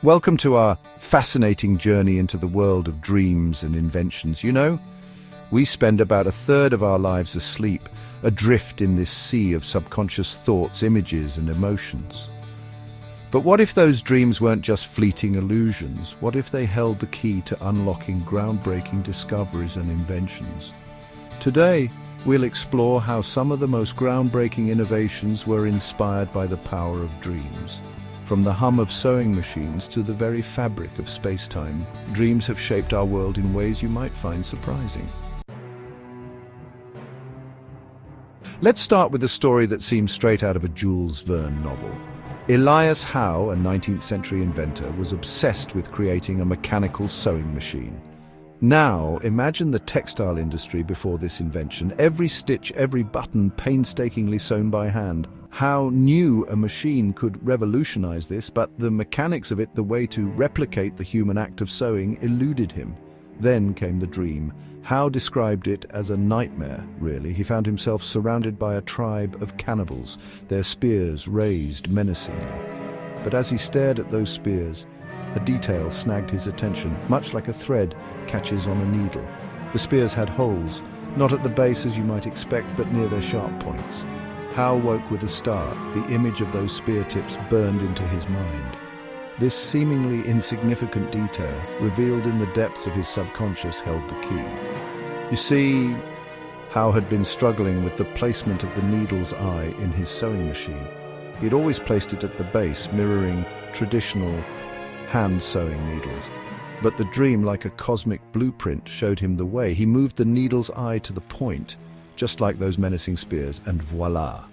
Welcome to our fascinating journey into the world of dreams and inventions. You know, we spend about a third of our lives asleep, adrift in this sea of subconscious thoughts, images, and emotions. But what if those dreams weren't just fleeting illusions? What if they held the key to unlocking groundbreaking discoveries and inventions? Today, we'll explore how some of the most groundbreaking innovations were inspired by the power of dreams. From the hum of sewing machines to the very fabric of space-time, dreams have shaped our world in ways you might find surprising. Let's start with a story that seems straight out of a Jules Verne novel. Elias Howe, a 19th century inventor, was obsessed with creating a mechanical sewing machine. Now, imagine the textile industry before this invention. Every stitch, every button painstakingly sewn by hand. Howe knew a machine could revolutionize this, but the mechanics of it, the way to replicate the human act of sewing, eluded him. Then came the dream. Howe described it as a nightmare, really. He found himself surrounded by a tribe of cannibals, their spears raised menacingly. But as he stared at those spears, a detail snagged his attention, much like a thread catches on a needle. The spears had holes, not at the base as you might expect, but near their sharp points. Howe woke with a start. The image of those spear tips burned into his mind. This seemingly insignificant detail, revealed in the depths of his subconscious, held the key. You see, Howe had been struggling with the placement of the needle's eye in his sewing machine. He had always placed it at the base, mirroring traditional hand-sewing needles. But the dream, like a cosmic blueprint, showed him the way. He moved the needle's eye to the point, just like those menacing spears, and voila!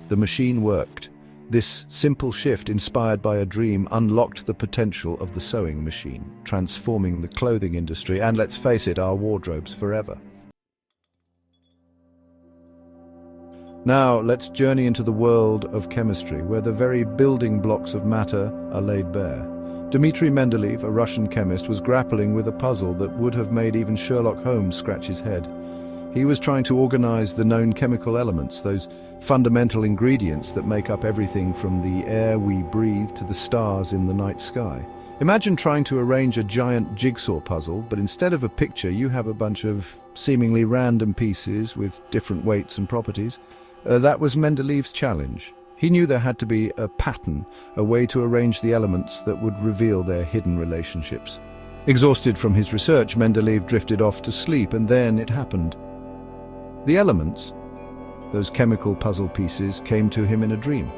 The machine worked. This simple shift, inspired by a dream, unlocked the potential of the sewing machine, transforming the clothing industry and, let's face it, our wardrobes forever. Now, let's journey into the world of chemistry, where the very building blocks of matter are laid bare. Dmitri Mendeleev, a Russian chemist, was grappling with a puzzle that would have made even Sherlock Holmes scratch his head. He was trying to organize the known chemical elements, those fundamental ingredients that make up everything from the air we breathe to the stars in the night sky. Imagine trying to arrange a giant jigsaw puzzle, but instead of a picture, you have a bunch of seemingly random pieces with different weights and properties. That was Mendeleev's challenge. He knew there had to be a pattern, a way to arrange the elements that would reveal their hidden relationships. Exhausted from his research, Mendeleev drifted off to sleep, and then it happened. The elements, those chemical puzzle pieces, came to him in a dream.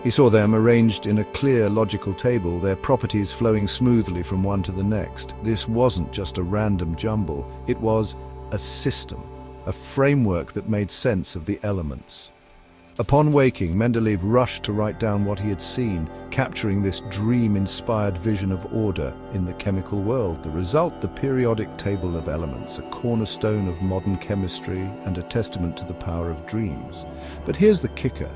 He saw them arranged in a clear, logical table, their properties flowing smoothly from one to the next. This wasn't just a random jumble, it was a system, a framework that made sense of the elements. Upon waking, Mendeleev rushed to write down what he had seen, capturing this dream-inspired vision of order in the chemical world. The result, the periodic table of elements, a cornerstone of modern chemistry and a testament to the power of dreams. But here's the kicker.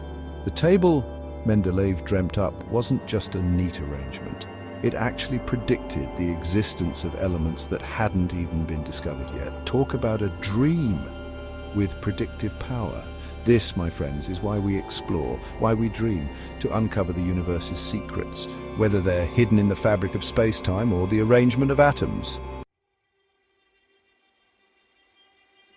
The table Mendeleev dreamt up wasn't just a neat arrangement. It actually predicted the existence of elements that hadn't even been discovered yet. Talk about a dream with predictive power. This, my friends, is why we explore, why we dream, to uncover the universe's secrets, whether they're hidden in the fabric of space-time or the arrangement of atoms.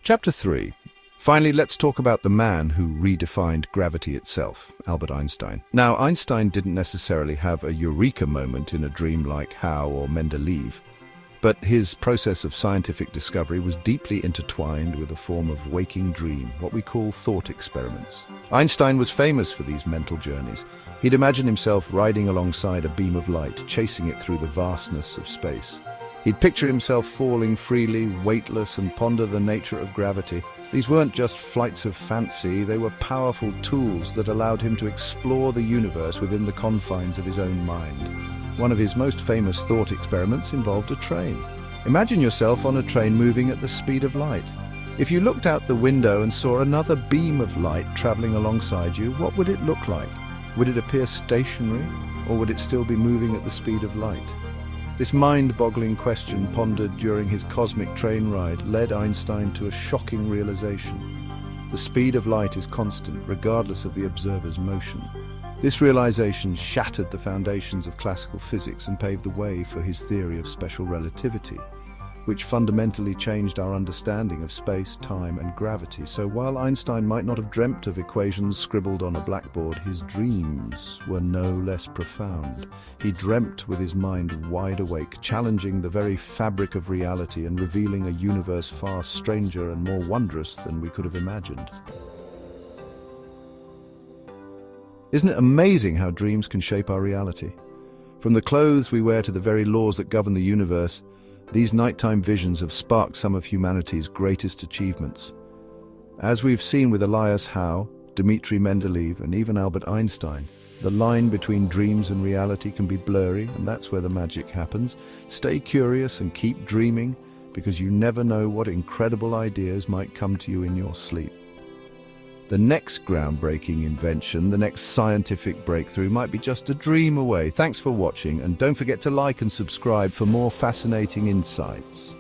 Chapter 3. Finally, let's talk about the man who redefined gravity itself, Albert Einstein. Now, Einstein didn't necessarily have a eureka moment in a dream like Howe or Mendeleev, but his process of scientific discovery was deeply intertwined with a form of waking dream, what we call thought experiments. Einstein was famous for these mental journeys. He'd imagine himself riding alongside a beam of light, chasing it through the vastness of space. He'd picture himself falling freely, weightless, and ponder the nature of gravity. These weren't just flights of fancy, they were powerful tools that allowed him to explore the universe within the confines of his own mind. One of his most famous thought experiments involved a train. Imagine yourself on a train moving at the speed of light. If you looked out the window and saw another beam of light traveling alongside you, what would it look like? Would it appear stationary, or would it still be moving at the speed of light? This mind-boggling question, pondered during his cosmic train ride, led Einstein to a shocking realization. The speed of light is constant, regardless of the observer's motion. This realization shattered the foundations of classical physics and paved the way for his theory of special relativity, which fundamentally changed our understanding of space, time, and gravity. So while Einstein might not have dreamt of equations scribbled on a blackboard, his dreams were no less profound. He dreamt with his mind wide awake, challenging the very fabric of reality and revealing a universe far stranger and more wondrous than we could have imagined. Isn't it amazing how dreams can shape our reality? From the clothes we wear to the very laws that govern the universe, these nighttime visions have sparked some of humanity's greatest achievements. As we've seen with Elias, Howe, Dmitri Mendeleev, and even Albert Einstein, the line between dreams and reality can be blurry, and that's where the magic happens. Stay curious and keep dreaming, because you never know what incredible ideas might come to you in your sleep. The next groundbreaking invention, the next scientific breakthrough might be just a dream away. Thanks for watching, and don't forget to like and subscribe for more fascinating insights.